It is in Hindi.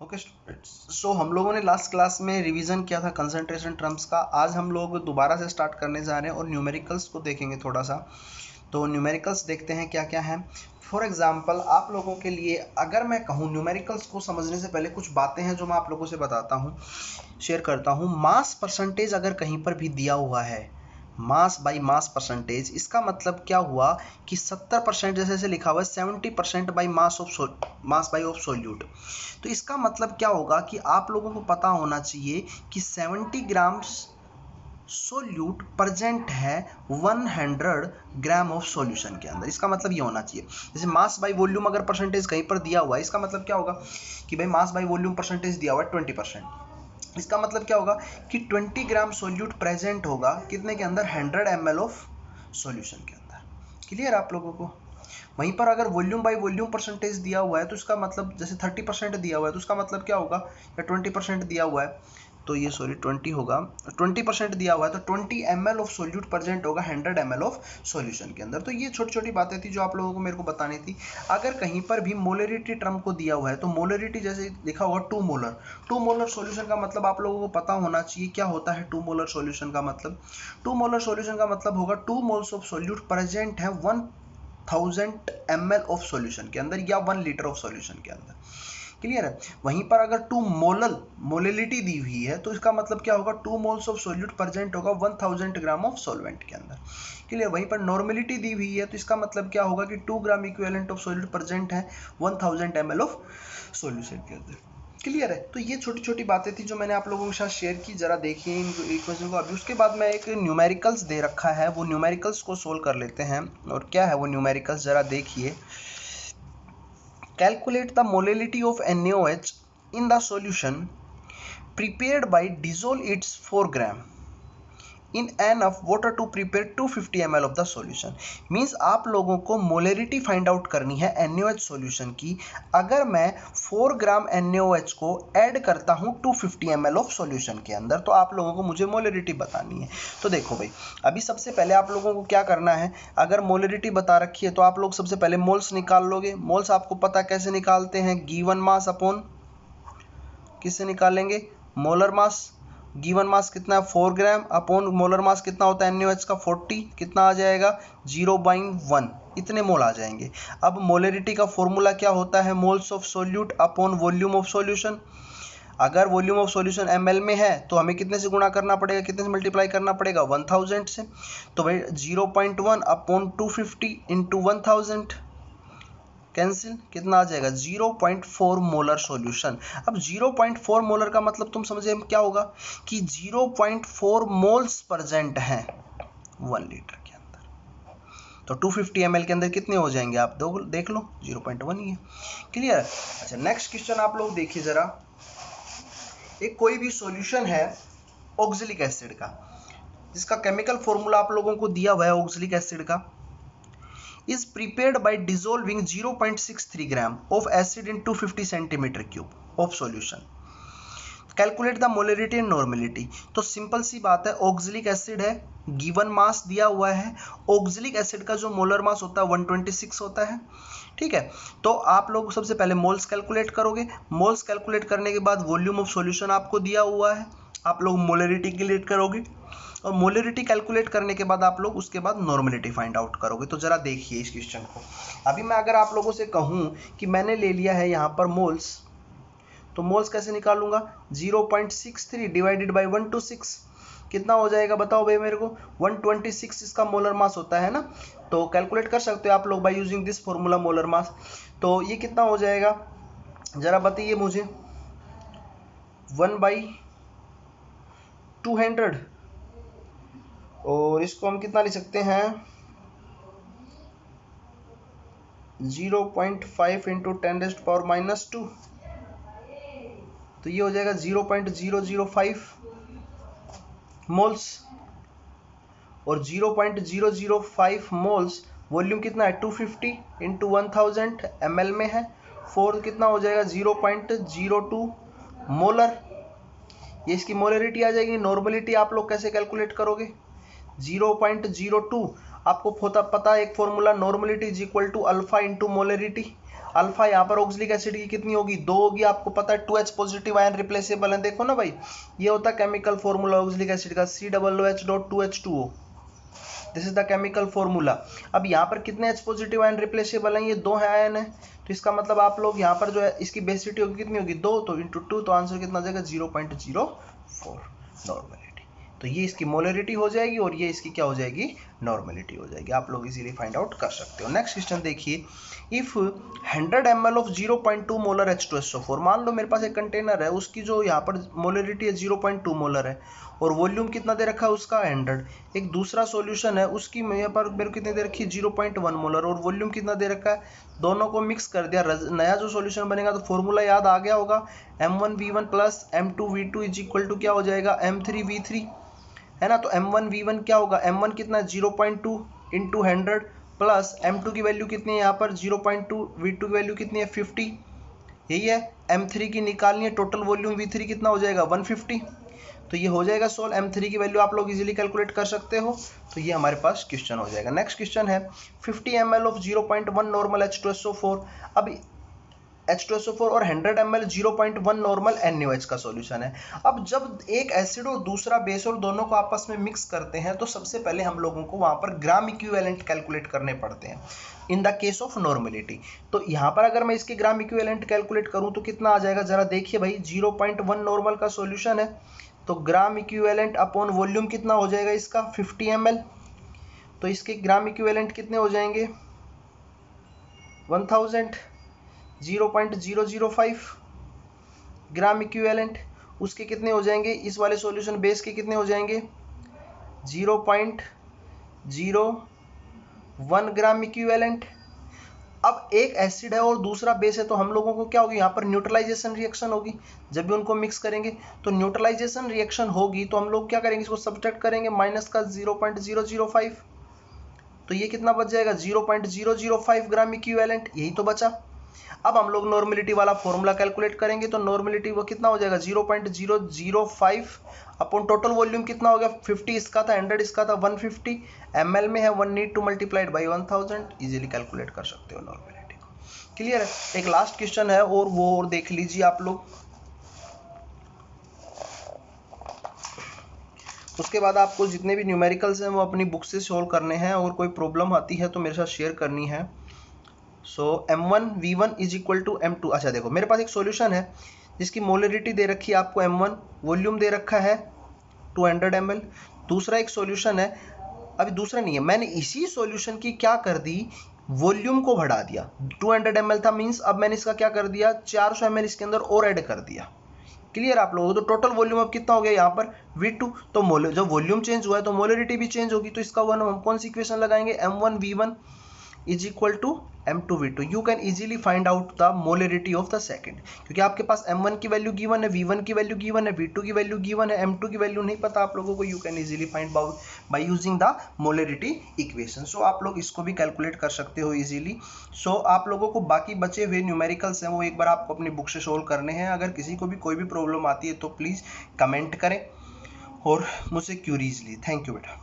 ओके स्टूडेंट्स, सो हम लोगों ने लास्ट क्लास में रिवीजन किया था कंसंट्रेशन टर्म्स का। आज हम लोग दोबारा से स्टार्ट करने जा रहे हैं और न्यूमेरिकल्स को देखेंगे थोड़ा सा। तो न्यूमेरिकल्स देखते हैं क्या क्या है। फॉर एग्जांपल आप लोगों के लिए अगर मैं कहूँ, न्यूमेरिकल्स को समझने से पहले कुछ बातें हैं जो मैं आप लोगों से बताता हूँ, शेयर करता हूँ। मास परसेंटेज अगर कहीं पर भी दिया हुआ है, मास बाई मास परसेंटेज, इसका मतलब क्या हुआ कि 70% जैसे लिखा हुआ है 70% by mass by of solute. तो इसका मतलब क्या होगा कि आप लोगों को पता होना चाहिए कि 70 ग्राम्स सोल्यूट प्रेजेंट है 100 ग्राम ऑफ सॉल्यूशन के अंदर। इसका मतलब ये होना चाहिए, जैसे मास बाई वॉल्यूम अगर परसेंटेज कहीं पर दिया हुआ है, इसका मतलब क्या होगा कि भाई मास बाई वॉल्यूम परसेंटेज दिया हुआ है 20%। इसका मतलब क्या होगा कि 20 ग्राम सोल्यूट प्रेजेंट होगा कितने के अंदर, 100 ml ऑफ सॉल्यूशन के अंदर। क्लियर आप लोगों को? वहीं पर अगर वॉल्यूम बाई वॉल्यूम परसेंटेज दिया हुआ है तो इसका मतलब, जैसे 30% दिया हुआ है तो उसका मतलब क्या होगा, या 20% दिया हुआ है तो ये 20 होगा, 20% दिया हुआ है तो 20 ml ऑफ सोल्यूट प्रेजेंट होगा 100 ml ऑफ सॉल्यूशन के अंदर। तो ये छोटी छोटी बातें थी जो आप लोगों को मेरे को बतानी थी। अगर कहीं पर भी मोलरिटी टर्म को दिया हुआ है तो मोलरिटी जैसे लिखा होगा 2 मोलर सॉल्यूशन का मतलब आप लोगों को पता होना चाहिए क्या होता है 2 मोलर सॉल्यूशन का मतलब। 2 मोलर सॉल्यूशन का मतलब होगा 2 मोल्स ऑफ सोल्यूट प्रेजेंट है 1000 ml ऑफ सॉल्यूशन के अंदर या 1 लीटर ऑफ सॉल्यूशन के अंदर। क्लियर है? वहीं पर अगर 2 मोललिटी दी हुई है तो इसका मतलब क्या होगा, 2 मोल्स ऑफ सोल्यूट प्रेजेंट होगा 1000 ग्राम ऑफ सॉल्वेंट के अंदर। क्लियर? वहीं पर नॉर्मेलिटी दी हुई है तो इसका मतलब क्या होगा कि 2 gram equivalent of solute present है 1000 ml ऑफ सॉल्यूशन के अंदर। क्लियर है? तो ये छोटी छोटी बातें थी जो मैंने आप लोगों के साथ शेयर की। जरा देखिए इन इक्वेशन को। अभी उसके बाद मैं एक न्यूमेरिकल्स दे रखा है, वो न्यूमेरिकल्स को सोल्व कर लेते हैं। और क्या है वो न्यूमेरिकल्स, जरा देखिए। Calculate the molality of NaOH in the solution prepared by dissolve its 4 gram in enough water to prepare 250 ml of the solution। Means आप लोगों को मोलरिटी फाइंड आउट करनी है NaOH सॉल्यूशन की। अगर मैं 4 ग्राम NaOH को ऐड करता हूं 250 ml ऑफ सॉल्यूशन के अंदर तो आप लोगों को मुझे मोलरिटी बतानी है। तो देखो भाई, अभी सबसे पहले आप लोगों को क्या करना है, अगर मोलरिटी बता रखी है तो आप लोग सबसे पहले मोल्स निकाल लोगे। मोल्स आपको पता कैसे निकालते हैं, गिवन मास अपॉन किससे निकालेंगे, मोलर मास। गिवन मास कितना है 4 ग्राम अपॉन मोलर मास कितना होता है NaOH का 40, कितना आ जाएगा 0.1, इतने मोल आ जाएंगे। अब मोलरिटी का फॉर्मूला क्या होता है, moles of solute upon volume of solution. अगर वॉल्यूम ऑफ सॉल्यूशन ml में है तो हमें कितने से गुणा करना पड़ेगा, कितने से मल्टीप्लाई करना पड़ेगा, 1000 से। तो भाई 0.1 अपॉन 250 इंटू 1000 कैंसिल, कितना आ जाएगा 0.4 मोलर सॉल्यूशन। अब 0.4 मोलर का मतलब तुम समझे क्या होगा कि 0.4 मोल्स प्रेजेंट हैं 1 लीटर के अंदर। तो 250 ml के अंदर कितने हो जाएंगे आप देख लो, 0.1 ही है। क्लियर? अच्छा, नेक्स्ट क्वेश्चन आप लोग देखिए जरा। एक कोई भी सॉल्यूशन है ऑक्जेलिक एसिड का, जिसका केमिकल फॉर्मूला आप लोगों को दिया हुआ है ऑक्जेलिक एसिड का, is prepared by dissolving 0.63 gram of acid in 250 centimeter cube of solution. Calculate the molarity and normality. तो सिंपल सी बात है, ऑक्जेलिक एसिड है, गिवन मास दिया हुआ है। ऑक्जेलिक एसिड का जो मोलर मास होता है 126 होता है। ठीक है, तो आप लोग सबसे पहले मोल्स कैलकुलेट करोगे। मोल्स कैलकुलेट करने के बाद वॉल्यूम ऑफ सॉल्यूशन आपको दिया हुआ है, आप लोग मोलरिटी कैलकुलेट करोगे। और मोलरिटी कैलकुलेट करने के बाद आप लोग उसके बाद नॉर्मेलिटी फाइंड आउट करोगे। तो जरा देखिए इस क्वेश्चन को। अभी मैं अगर आप लोगों से कहूं कि मैंने ले लिया है यहाँ पर मोल्स, तो मोल्स कैसे निकालूंगा, 0.63 डिवाइडेड बाई 126 कितना हो जाएगा बताओ भाई मेरे को, 126 इसका मोलर मास होता है ना। तो कैलकुलेट कर सकते हो आप लोग by using this formula molar mass. तो ये कितना हो जाएगा जरा बताइए मुझे, 1/200, और इसको हम कितना लिख सकते हैं, 0.5 इंटू 10⁻²। तो ये हो जाएगा 0.005 मोल्स, और 0.005 मोल्स वॉल्यूम कितना है 250 इंटू 1000 ml में है, 4 कितना हो जाएगा 0.02 मोलर। ये इसकी मोलरिटी आ जाएगी। नॉर्मलिटी आप लोग कैसे कैलकुलेट करोगे, 0.02 आपको पता है एक formula, normality is equal to alpha into molarity. Alpha यहाँ पर ऑक्सलिक एसिड की कितनी होगी 2 होगी, आपको पता है 2H पॉजिटिव आयन रिप्लेसेबल है, देखो ना भाई ये होता है केमिकल फॉर्मूला ऑक्सलिक एसिड का COOH.2H2O, this is the chemical formula. अब यहाँ पर कितने H पॉजिटिव आयन रिप्लेसेबल हैं, ये 2 है आयन है, तो इसका मतलब आप लोग यहाँ पर जो है इसकी बेसिसिटी होगी कितनी होगी 2, तो इंटू 2, तो आंसर कितना आ जाएगा 0.04 नॉर्मलिटी। तो ये इसकी मोलरिटी हो जाएगी और ये इसकी क्या हो जाएगी नॉर्मलिटी हो जाएगी, आप लोग इजीली फाइंड आउट कर सकते हो। नेक्स्ट क्वेश्चन देखिए, if 100 ml of 0.2 molar H2SO4, मान लो मेरे पास एक कंटेनर है, उसकी जो यहाँ पर मोलरिटी है 0.2 मोलर है और वॉल्यूम कितना दे रखा है उसका 100। एक दूसरा सॉल्यूशन है, उसकी यहाँ पर मेरे को कितनी दे रखी है 0.1 मोलर और वॉल्यूम कितना दे रखा है, दोनों को मिक्स कर दिया, नया जो सॉल्यूशन बनेगा, तो फॉर्मूला याद आ गया होगा, M1V1 plus M2V2 is equal to क्या हो जाएगा M3V3, है ना। तो M1V1 क्या होगा, M1 कितना 0.2 इंटू 100 प्लस M2 की वैल्यू कितनी है यहाँ पर 0.2, V2 की वैल्यू कितनी है 50, यही है। M3 की निकालनी है, टोटल वॉल्यूम V3 कितना हो जाएगा 150, तो ये हो जाएगा सोल्व। M3 की वैल्यू आप लोग इजीली कैलकुलेट कर सकते हो, तो ये हमारे पास क्वेश्चन हो जाएगा। नेक्स्ट क्वेश्चन है 50 ml ऑफ 0.1 नॉर्मल H2SO4, अब H2SO4 और 100 ml 0.1 नॉर्मल NaOH का सॉल्यूशन है। अब जब एक एसिड और दूसरा बेस और दोनों को आपस में मिक्स करते हैं तो सबसे पहले हम लोगों को वहां पर ग्राम इक्विवेलेंट कैलकुलेट करने पड़ते हैं in the case of normality. तो यहाँ पर अगर मैं इसके ग्राम इक्विवेलेंट कैलकुलेट करूँ तो कितना आ जाएगा, जरा देखिए भाई 0.1 नॉर्मल का सॉल्यूशन है, तो ग्राम इक्विवेलेंट अपॉन वॉल्यूम कितना हो जाएगा इसका 50 ml, तो इसके ग्राम इक्विवेलेंट कितने हो जाएंगे 1000, 0.005 ग्राम इक्विवेलेंट, उसके कितने हो जाएंगे इस वाले सॉल्यूशन बेस के कितने हो जाएंगे 0.01 ग्राम इक्विवेलेंट। अब एक एसिड है और दूसरा बेस है, तो हम लोगों को क्या होगी यहाँ पर न्यूट्रलाइजेशन रिएक्शन होगी, जब भी उनको मिक्स करेंगे तो न्यूट्रलाइजेशन रिएक्शन होगी, तो हम लोग क्या करेंगे इसको सब्ट्रैक्ट करेंगे माइनस का 0.005, तो ये कितना बच जाएगा 0.005 ग्राम इक्विवेलेंट, यही तो बचा। अब हम लोग नॉर्मलिटी वाला फॉर्मूला कैलकुलेट करेंगे, तो नॉर्मलिटी वो कितना हो जाएगा 0.005 अपॉन टोटल वॉल्यूम कितना हो गया 50 इसका था, 100 इसका था, 150 ml में है, 1 need two multiplied by 1000, easily calculate कर सकते हो नॉर्मलिटी को। क्लियर है। एक लास्ट क्वेश्चन है और वो और देख लीजिए आप लोग, उसके बाद आपको जितने भी न्यूमेरिकल्स हैं वो अपनी बुक से सॉल्व करने हैं, और कोई प्रॉब्लम आती है तो मेरे साथ शेयर करनी है। So M1V1 is equal to M2। अच्छा देखो मेरे पास एक सॉल्यूशन है जिसकी मोलरिटी दे रखी है आपको M1, वॉल्यूम दे रखा है 200 ml। दूसरा एक सॉल्यूशन है, अभी दूसरा नहीं है, मैंने इसी सॉल्यूशन की क्या कर दी वॉल्यूम को बढ़ा दिया, 200 ml था मीन्स अब मैंने इसका क्या कर दिया 400 ml इसके अंदर और ऐड कर दिया। क्लियर आप लोगों को, तो टोटल वॉल्यूम अब कितना हो गया यहाँ पर V2, तो जब वॉल्यूम चेंज हुआ है तो मोलरिटी भी चेंज होगी, तो इसका वन हम कौन सी इक्वेशन लगाएंगे M1V1 is equal to M2V2। You can easily find out the molarity of the second, क्योंकि आपके पास M1 की वैल्यू गिवन है, V1 की वैल्यू गिवन है, V2 की वैल्यू गिवन है, M2 की वैल्यू नहीं पता आप लोगों को, you can easily find by using the molarity equation. So आप लोग इसको भी कैलकुलेट कर सकते हो इजीली। सो आप लोगों को बाकी बचे हुए न्यूमेरिकल्स हैं वो एक बार आपको अपनी बुक से सोल्व करने हैं। अगर किसी को भी कोई भी प्रॉब्लम आती है तो प्लीज़ कमेंट करें और मुझसे क्यूरीज ली। थैंक यू बेटा।